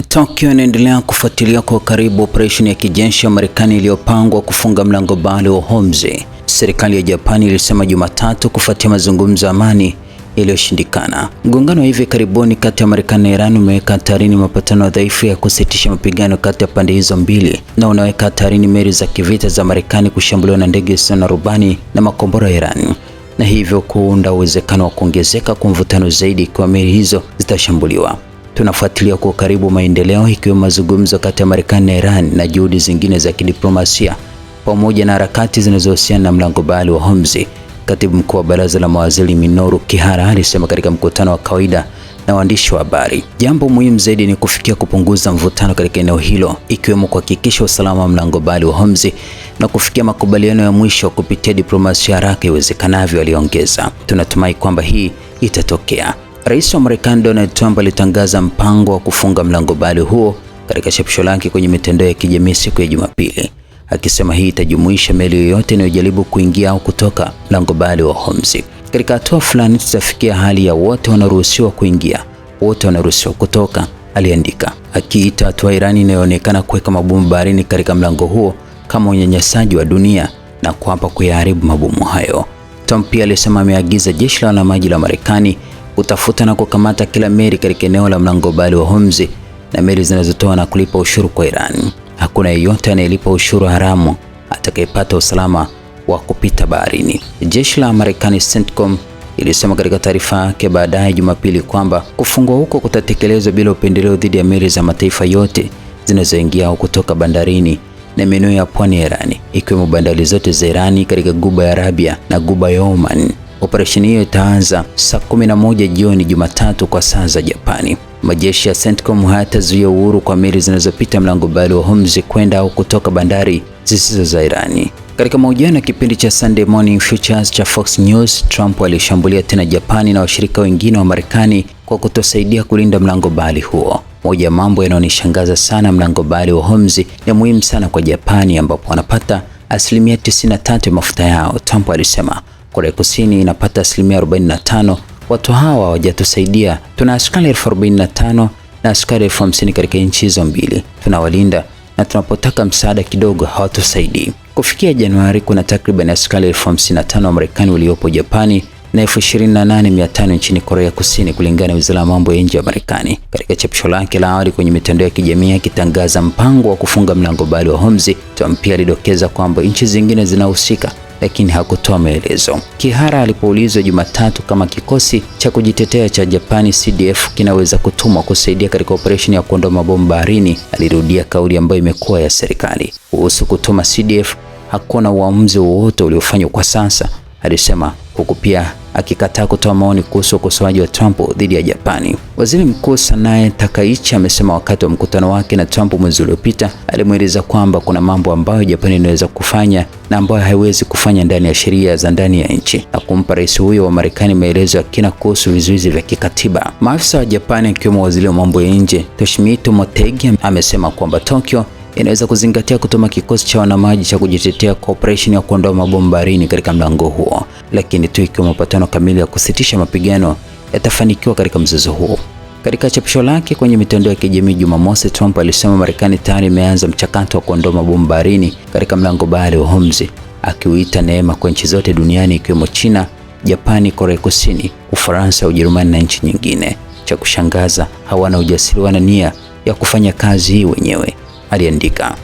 Tokyo inaendelea kufuatilia kwa karibu operesheni ya kijeshi ya Marekani iliyopangwa kufunga mlango bahari wa Hormuz. Serikali ya Japani ilisema Jumatatu kufuatia mazungumzo ya amani yaliyoshindikana. Mgongano wa hivi karibuni kati ya Marekani na Iran umeweka hatarini mapatano dhaifu ya kusitisha mapigano kati ya pande hizo mbili na unaweka hatarini meli za kivita za Marekani kushambuliwa na ndege zisizo na rubani na makombora ya Iran, na hivyo kuunda uwezekano wa kuongezeka kwa mvutano zaidi kwa meli hizo zitashambuliwa. Tunafuatilia kwa karibu maendeleo ikiwemo mazungumzo kati ya Marekani na Iran na juhudi zingine za kidiplomasia pamoja na harakati zinazohusiana na mlango bahari wa Hormuz, Katibu Mkuu wa Baraza la Mawaziri Minoru Kihara alisema katika mkutano wa kawaida na waandishi wa habari. Jambo muhimu zaidi ni kufikia kupunguza mvutano katika eneo hilo, ikiwemo kuhakikisha usalama wa mlango bahari wa Hormuz na kufikia makubaliano ya mwisho kupitia diplomasia haraka iwezekanavyo, aliongeza. Tunatumai kwamba hii itatokea. Rais wa Marekani Donald Trump alitangaza mpango wa kufunga mlango bahari huo katika chapisho lake kwenye mitandao ya kijamii siku ya Jumapili, akisema hii itajumuisha meli yoyote inayojaribu kuingia au kutoka mlango bahari wa Hormuz. Katika hatua fulani tutafikia hali ya wote wanaruhusiwa kuingia, wote wanaruhusiwa kutoka, aliandika, akiita hatua Irani inayoonekana kuweka mabomu baharini katika mlango huo kama unyanyasaji wa dunia na kuapa kuyaharibu mabomu hayo. Trump pia alisema ameagiza jeshi la wanamaji la Marekani kutafuta na kukamata kila meli katika eneo la mlango bahari wa Hormuz na meli zinazotoa na kulipa ushuru kwa Iran. Hakuna yeyote anayelipa ushuru haramu atakayepata usalama wa kupita baharini. Jeshi la Marekani CENTCOM ilisema katika taarifa yake baadaye Jumapili kwamba kufungwa huko kutatekelezwa bila upendeleo dhidi ya meli za mataifa yote zinazoingia au kutoka bandarini na maeneo ya pwani ya Iran, ikiwemo bandari zote za Iran katika Ghuba ya Arabia na Ghuba ya Oman. Operesheni hiyo itaanza saa 11 jioni Jumatatu kwa saa za Japani. Majeshi ya CENTCOM hayatazuia uhuru kwa meli zinazopita mlango bahari wa Hormuz kwenda au kutoka bandari zisizo za Irani. Katika mahojiano ya kipindi cha Sunday Morning Features cha Fox News, Trump alishambulia tena Japani na washirika wengine wa Marekani kwa kutosaidia kulinda mlango bahari huo. Moja ya mambo yanayonishangaza sana, mlango bahari wa Hormuz ni muhimu sana kwa Japani ambapo wanapata asilimia 93 ya mafuta yao, Trump alisema. Korea Kusini inapata asilimia 45. Watu hawa hawajatusaidia. Tuna askari 45,000 na askari 50,000 katika nchi hizo mbili. Tunawalinda na tunapotaka msaada kidogo hawatusaidii. Kufikia Januari kuna takriban askari 55,000 wa Marekani waliopo Japani na 28,500 nchini Korea Kusini, kulingana na Wizara ya Mambo ya Nje ya Marekani. Katika chapisho lake la awali kwenye mitandao ya kijamii akitangaza mpango wa kufunga mlango bahari wa Hormuz, Trump pia alidokeza kwamba nchi zingine zinahusika, lakini hakutoa maelezo. Kihara alipoulizwa Jumatatu kama kikosi cha kujitetea cha Japani CDF kinaweza kutumwa kusaidia katika operesheni ya kuondoa mabomu baharini, alirudia kauli ambayo imekuwa ya serikali kuhusu kutuma CDF. Hakuna uamuzi wowote uliofanywa kwa sasa, alisema, huku pia akikataa kutoa maoni kuhusu ukosoaji wa Trump dhidi ya Japani. Waziri Mkuu Sanae Takaichi amesema wakati wa mkutano wake na Trump mwezi uliopita, alimweleza kwamba kuna mambo ambayo Japani inaweza kufanya na ambayo haiwezi kufanya ndani ya sheria za ndani ya nchi, na kumpa rais huyo wa Marekani maelezo ya kina kuhusu vizuizi vya kikatiba. Maafisa wa Japani akiwemo waziri wa mambo ya nje Toshimitsu Motegi amesema kwamba Tokyo inaweza kuzingatia kutuma kikosi cha wanamaji cha kujitetea kwa operesheni ya kuondoa mabomu baharini katika mlango huo, lakini tu ikiwa mapatano kamili ya kusitisha mapigano yatafanikiwa katika mzozo huo. Katika chapisho lake kwenye mitandao ya kijamii Jumamosi, Trump alisema Marekani tayari imeanza mchakato wa kuondoa mabomu baharini katika mlango bahari wa Hormuz, akiuita neema kwa nchi zote duniani ikiwemo China, Japani, Korea Kusini, Ufaransa, Ujerumani na nchi nyingine. Cha kushangaza, hawana ujasiri, wana nia ya kufanya kazi hii wenyewe, aliandika.